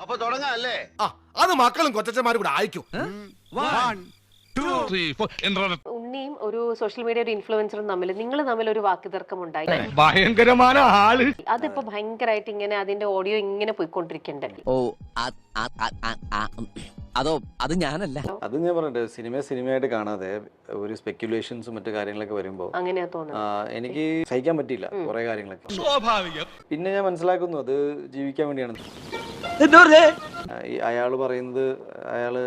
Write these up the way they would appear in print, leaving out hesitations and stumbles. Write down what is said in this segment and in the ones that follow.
അപ്പൊ തുടങ്ങാം അല്ലേ? അത് മക്കളും കൊച്ചന്മാരും കൂടെ അയക്കും. ഉണ്ണിയും ഒരു സോഷ്യൽ മീഡിയ ഒരു ഇൻഫ്ലുവൻസറും നിങ്ങൾ തമ്മിൽ ഒരു വാക്കുതർക്കം ഉണ്ടായി. ഭയങ്കരമായ ആള്. അതിപ്പോ ഭയങ്കരമായിട്ട് ഇങ്ങനെ അതിന്റെ ഓഡിയോ ഇങ്ങനെ പോയിക്കൊണ്ടിരിക്കണ്ടേ? അതോ അത് ഞാനല്ല. അത് ഞാൻ പറഞ്ഞിട്ട് സിനിമയായിട്ട് കാണാതെ ഒരു സ്പെക്യുലേഷൻസും മറ്റു കാര്യങ്ങളൊക്കെ വരുമ്പോൾ അങ്ങനെയാ തോന്നുന്നത്. എനിക്ക് സഹിക്കാൻ പറ്റില്ല കുറെ കാര്യങ്ങളൊക്കെ. സ്വാഭാവികം. പിന്നെ ഞാൻ മനസ്സിലാക്കുന്നു അത് ജീവിക്കാൻ വേണ്ടിയാണ്. അയാള് പറയുന്നത് അയാള്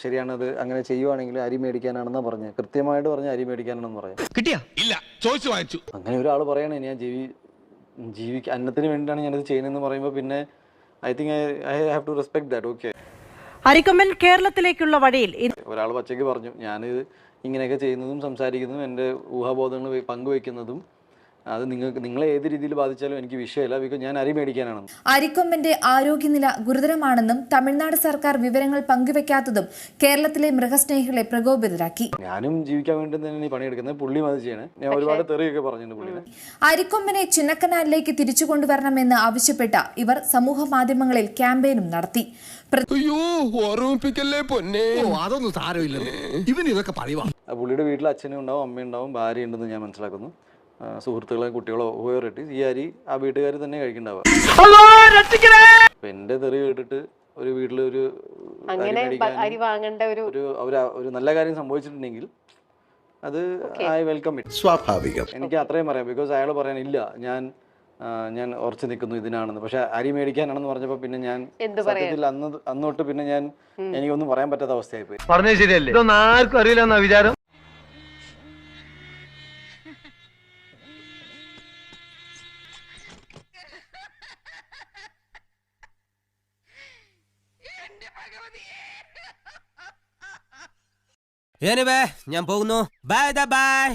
ശരിയാണത്, അങ്ങനെ ചെയ്യുവാണെങ്കിൽ അരി മേടിക്കാനാണെന്നാ പറഞ്ഞത്. കൃത്യമായിട്ട് പറഞ്ഞ അരി മേടിക്കാനാണെന്ന് പറഞ്ഞു. കിട്ടിയാ ഇല്ല, ചോദിച്ചു വാങ്ങിച്ചു. അങ്ങനെ ഒരാൾ പറയണേ ഞാൻ അന്നത്തിന് വേണ്ടിയിട്ടാണ് ഞാനത് ചെയ്യുന്നതെന്ന് പറയുമ്പോൾ പിന്നെ I think I have to respect that. Okay, Arikomban കേരളത്തിലേക്കുള്ള വഴിയിൽ ഒരാൾ പച്ചയ്ക്ക് പറഞ്ഞു ഞാനിത് ഇങ്ങനെയൊക്കെ ചെയ്യുന്നതും സംസാരിക്കുന്നതും എൻ്റെ ഊഹാബോധങ്ങൾ പങ്കുവെക്കുന്നതും അത് നിങ്ങളെ ഏത് രീതിയിൽ ബാധിച്ചാലും എനിക്ക് വിഷയമല്ല, ബിക്കോസ് ഞാൻ അരി മേടിക്കാനാണ്. അരിക്കൊമ്പന്റെ ആരോഗ്യനില ഗുരുതരമാണെന്നും തമിഴ്നാട് സർക്കാർ വിവരങ്ങൾ പങ്കുവെക്കാത്തതും കേരളത്തിലെ മൃഗസ്നേഹികളെ പ്രകോപിതരാക്കി. ഞാനും ജീവിക്കാൻ വേണ്ടി തന്നെ പണിയെടുക്കുന്നത്, പുള്ളിയും അത് ചെയ്യണേ. ഞാൻ ഒരുപാട് തെറിയൊക്കെ പറഞ്ഞിട്ടുണ്ട് പുള്ളിനെ. അരിക്കൊമ്പനെ ചിന്നക്കനാലിലേക്ക് തിരിച്ചു കൊണ്ടുവരണമെന്ന് ആവശ്യപ്പെട്ട ഇവർ സമൂഹ മാധ്യമങ്ങളിൽ ക്യാമ്പയിനും നടത്തി. അതൊന്നും സാരമില്ല, ഇവന് ഇതൊക്കെ പറയുവാ. പുള്ളിയുടെ വീട്ടിൽ അച്ഛനും ഉണ്ടാവും, അമ്മയുണ്ടാവും, ഭാര്യ ഉണ്ടെന്ന് ഞാൻ മനസ്സിലാക്കുന്നു. സുഹൃത്തുക്കളെ കുട്ടികളോ ഓരോട്ട് ഈ അരി ആ വീട്ടുകാർ തന്നെ കഴിക്കണ്ടാവുക. അപ്പൊ എന്റെ തെറി കേട്ടിട്ട് ഒരു വീട്ടിലൊരു ഒരു നല്ല കാര്യം സംഭവിച്ചിട്ടുണ്ടെങ്കിൽ അത് ഐ വെൽക്കം ഇറ്റ്. സ്വാഭാവികം. എനിക്ക് അത്രയും പറയാം. ബിക്കോസ് അയാൾ പറയാനില്ല ഞാൻ ഉറച്ചു നിൽക്കുന്നു ഇതിനാണെന്ന്. പക്ഷെ അരി മേടിക്കാനാണെന്ന് പറഞ്ഞപ്പോ പിന്നെ ഞാൻ സത്യത്തിൽ അന്നോട്ട് പിന്നെ എനിക്കൊന്നും പറയാൻ പറ്റാത്ത അവസ്ഥയായി പോയി. പറഞ്ഞത് ശരിയല്ലേ? ഇതൊന്നും ആർക്കും അറിയില്ല എന്നാ വിചാരം. ഞാൻ പോകുന്നു. Bye bye.